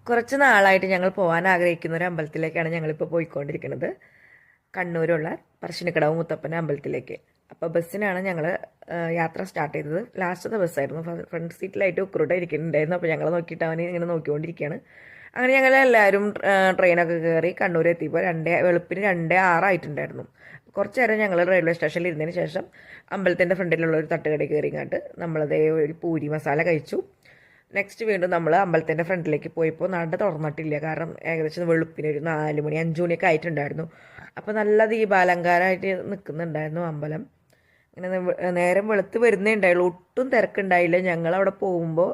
കുറച്ച് നാളായിട്ട് ഞങ്ങൾ പോകാൻ ആഗ്രഹിക്കുന്ന ഒരു അമ്പലത്തിലേക്കാണ് ഞങ്ങളിപ്പോൾ പോയിക്കൊണ്ടിരിക്കുന്നത്. കണ്ണൂരുള്ള പറശ്ശിനിക്കടവ് മുത്തപ്പന അമ്പലത്തിലേക്ക്. അപ്പോൾ ബസ്സിനാണ് ഞങ്ങൾ യാത്ര സ്റ്റാർട്ട് ചെയ്തത്. ലാസ്റ്റത്തെ ബസ്സായിരുന്നു. ഫ്രണ്ട് സീറ്റിലായിട്ട് ഉക്രൂട്ട ഇരിക്കുന്നുണ്ടായിരുന്നു. അപ്പോൾ ഞങ്ങൾ നോക്കിയിട്ട് അവനെ ഇങ്ങനെ നോക്കിക്കൊണ്ടിരിക്കുകയാണ്. അങ്ങനെ ഞങ്ങൾ എല്ലാവരും ട്രെയിനൊക്കെ കയറി കണ്ണൂർ എത്തിയപ്പോൾ വെളുപ്പിന് 2:06 കുറച്ച് നേരം ഞങ്ങൾ റെയിൽവേ സ്റ്റേഷനിൽ ഇരുന്നതിന് ശേഷം അമ്പലത്തിൻ്റെ ഫ്രണ്ടിലുള്ള ഒരു തട്ടുകടയിൽ കയറി ഇങ്ങോട്ട് നമ്മളതേ ഒരു പൂരി മസാല കഴിച്ചു. നെക്സ്റ്റ് വീണ്ടും നമ്മൾ അമ്പലത്തിൻ്റെ ഫ്രണ്ടിലേക്ക് പോയപ്പോൾ നട തുറന്നിട്ടില്ല. കാരണം ഏകദേശം വെളുപ്പിന് ഒരു 4 മണി 5 മണിയൊക്കെ ആയിട്ടുണ്ടായിരുന്നു. അപ്പോൾ നല്ല ദീപാലങ്കാരമായിട്ട് നിൽക്കുന്നുണ്ടായിരുന്നു അമ്പലം. ഇങ്ങനെ നേരം വെളുത്ത് വരുന്നേ ഉണ്ടായുള്ളൂ. ഒട്ടും തിരക്കുണ്ടായില്ല. ഞങ്ങളവിടെ പോകുമ്പോൾ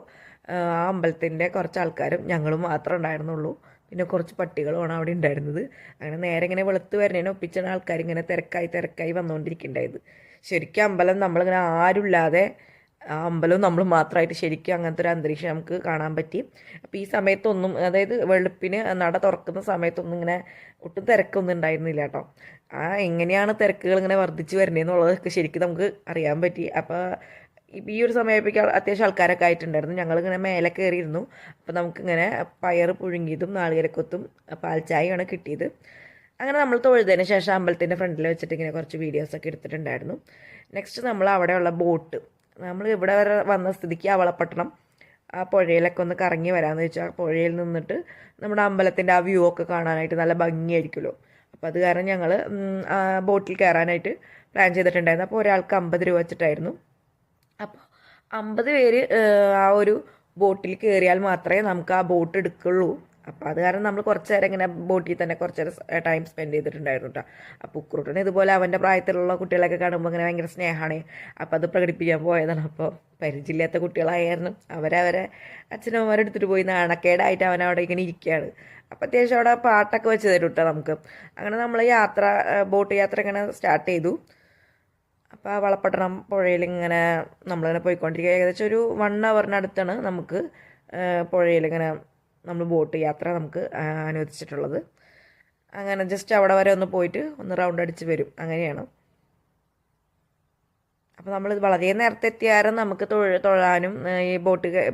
ആ അമ്പലത്തിൻ്റെ കുറച്ച് ആൾക്കാരും ഞങ്ങളും മാത്രമേ ഉണ്ടായിരുന്നുള്ളൂ. പിന്നെ കുറച്ച് പട്ടികളുമാണ് അവിടെ ഉണ്ടായിരുന്നത്. അങ്ങനെ നേരെ ഇങ്ങനെ വെളുത്ത് വരുന്നതിന് ഒപ്പിച്ചാണ് ആൾക്കാർ ഇങ്ങനെ തിരക്കായി വന്നുകൊണ്ടിരിക്കുന്നുണ്ടായത്. ശരിക്കും അമ്പലം നമ്മളിങ്ങനെ ആരുമില്ലാതെ ആ അമ്പലവും നമ്മൾ മാത്രമായിട്ട് ശരിക്കും അങ്ങനത്തെ ഒരു അന്തരീക്ഷം നമുക്ക് കാണാൻ പറ്റി. അപ്പോൾ ഈ സമയത്തൊന്നും, അതായത് വെളുപ്പിന് നട തുറക്കുന്ന സമയത്തൊന്നും ഇങ്ങനെ ഒട്ടും തിരക്കൊന്നും ഉണ്ടായിരുന്നില്ല കേട്ടോ. എങ്ങനെയാണ് തിരക്കുകൾ ഇങ്ങനെ വർദ്ധിച്ച് വരുന്നതെന്നുള്ളതൊക്കെ ശരിക്കും നമുക്ക് അറിയാൻ പറ്റി. അപ്പോൾ ഈ ഒരു സമയത്തേക്ക് അത്യാവശ്യം ആൾക്കാരൊക്കെ ആയിട്ടുണ്ടായിരുന്നു. ഞങ്ങളിങ്ങനെ മേലെ കയറിയിരുന്നു. അപ്പോൾ നമുക്കിങ്ങനെ പയർ പുഴുങ്ങിയതും നാളികേരക്കൊത്തും പാൽച്ചായയാണ് കിട്ടിയത്. അങ്ങനെ നമ്മൾ തൊഴുതതിന് ശേഷം അമ്പലത്തിൻ്റെ ഫ്രണ്ടിൽ വെച്ചിട്ട് ഇങ്ങനെ കുറച്ച് വീഡിയോസൊക്കെ എടുത്തിട്ടുണ്ടായിരുന്നു. നെക്സ്റ്റ് നമ്മൾ അവിടെയുള്ള ബോട്ട്, നമ്മൾ ഇവിടെ വരെ വന്ന സ്ഥിതിക്ക് അവളപ്പട്ടണം ആ പുഴയിലൊക്കെ ഒന്ന് കറങ്ങി വരാമെന്ന് വെച്ചാൽ പുഴയിൽ നിന്നിട്ട് നമ്മുടെ അമ്പലത്തിൻ്റെ ആ വ്യൂ ഒക്കെ കാണാനായിട്ട് നല്ല ഭംഗിയായിരിക്കുമല്ലോ. അപ്പോൾ അത് കാരണം ഞങ്ങൾ ബോട്ടിൽ കയറാനായിട്ട് പ്ലാൻ ചെയ്തിട്ടുണ്ടായിരുന്നു. അപ്പോൾ ഒരാൾക്ക് 50 രൂപ വെച്ചിട്ടായിരുന്നു. അപ്പോൾ 50 പേര് ആ ഒരു ബോട്ടിൽ കയറിയാൽ മാത്രമേ നമുക്ക് ആ ബോട്ട് എടുക്കുള്ളൂ. അപ്പോൾ അത് കാരണം നമ്മൾ കുറച്ച് നേരം ഇങ്ങനെ ബോട്ടിൽ തന്നെ കുറച്ച് നേരം ടൈം സ്പെൻഡ് ചെയ്തിട്ടുണ്ടായിരുന്നു കേട്ടോ. അപ്പോൾ ഉക്രൂട്ടന് ഇതുപോലെ അവൻ്റെ പ്രായത്തിലുള്ള കുട്ടികളൊക്കെ കാണുമ്പോൾ ഇങ്ങനെ ഭയങ്കര സ്നേഹമാണ്. അപ്പോൾ അത് പ്രകടിപ്പിക്കാൻ പോയതാണ്. അപ്പോൾ പരിചയമില്ലാത്ത കുട്ടികളായിരുന്നു. അവരവരെ അച്ഛനമ്മമാരെടുത്തിട്ട് പോയി നാണക്കേടായിട്ട് അവനവിടെ ഇങ്ങനെ ഇരിക്കുകയാണ്. അപ്പോൾ അത്യാവശ്യം അവിടെ പാട്ടൊക്കെ വെച്ച് തരും കേട്ടോ നമുക്ക്. അങ്ങനെ നമ്മൾ ബോട്ട് യാത്ര ഇങ്ങനെ സ്റ്റാർട്ട് ചെയ്തു. അപ്പോൾ ആ വളപ്പട്ടണം പുഴയിൽ ഇങ്ങനെ നമ്മളിങ്ങനെ പോയിക്കൊണ്ടിരിക്കുക. ഏകദേശം ഒരു 1 അവറിനടുത്താണ് നമുക്ക് പുഴയിലിങ്ങനെ നമ്മൾ ബോട്ട് യാത്ര നമുക്ക് അനുവദിച്ചിട്ടുള്ളത്. അങ്ങനെ ജസ്റ്റ് അവിടെ വരെ ഒന്ന് പോയിട്ട് ഒന്ന് റൗണ്ട് അടിച്ച് വരും, അങ്ങനെയാണ്. അപ്പോൾ നമ്മൾ വളരെ നേരത്തെ എത്തിയാലും നമുക്ക് തൊഴാനും ഈ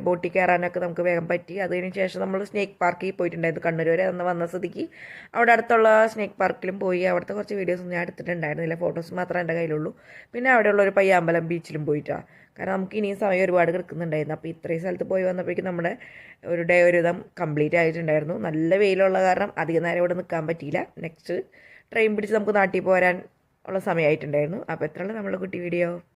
ബോട്ടിൽ കയറാനൊക്കെ നമുക്ക് വേഗം പറ്റി. അതിന് ശേഷം നമ്മൾ സ്നേക്ക് പാർക്കിൽ പോയിട്ടുണ്ടായിരുന്നു. കണ്ണൂർ വരെ അന്ന് വന്ന സ്ഥിതിക്ക് അവിടെ അടുത്തുള്ള സ്നേക്ക് പാർക്കിലും പോയി. അവിടുത്തെ കുറച്ച് വീഡിയോസ് ഞാൻ എടുത്തിട്ടുണ്ടായിരുന്നില്ല, ഫോട്ടോസ് മാത്രമേ എൻ്റെ കയ്യിലുള്ളൂ. പിന്നെ അവിടെയുള്ള ഒരു പയ്യാമ്പലം ബീച്ചിലും പോയിട്ടാണ്. കാരണം നമുക്ക് ഇനിയും സമയം ഒരുപാട് കിടക്കുന്നുണ്ടായിരുന്നു. അപ്പോൾ ഇത്രയും സ്ഥലത്ത് പോയി വന്നപ്പോഴേക്കും നമ്മുടെ ഒരു ഡേ ഒരു വിധം കംപ്ലീറ്റ് ആയിട്ടുണ്ടായിരുന്നു. നല്ല വെയിലുള്ള കാരണം അധികം നേരം ഇവിടെ നിൽക്കാൻ പറ്റിയില്ല. നെക്സ്റ്റ് ട്രെയിൻ പിടിച്ച് നമുക്ക് നാട്ടിൽ പോരാൻ ഉള്ള സമയമായിട്ടുണ്ടായിരുന്നു. അപ്പോൾ എത്രയുള്ള നമ്മുടെ കുട്ടി വീഡിയോ.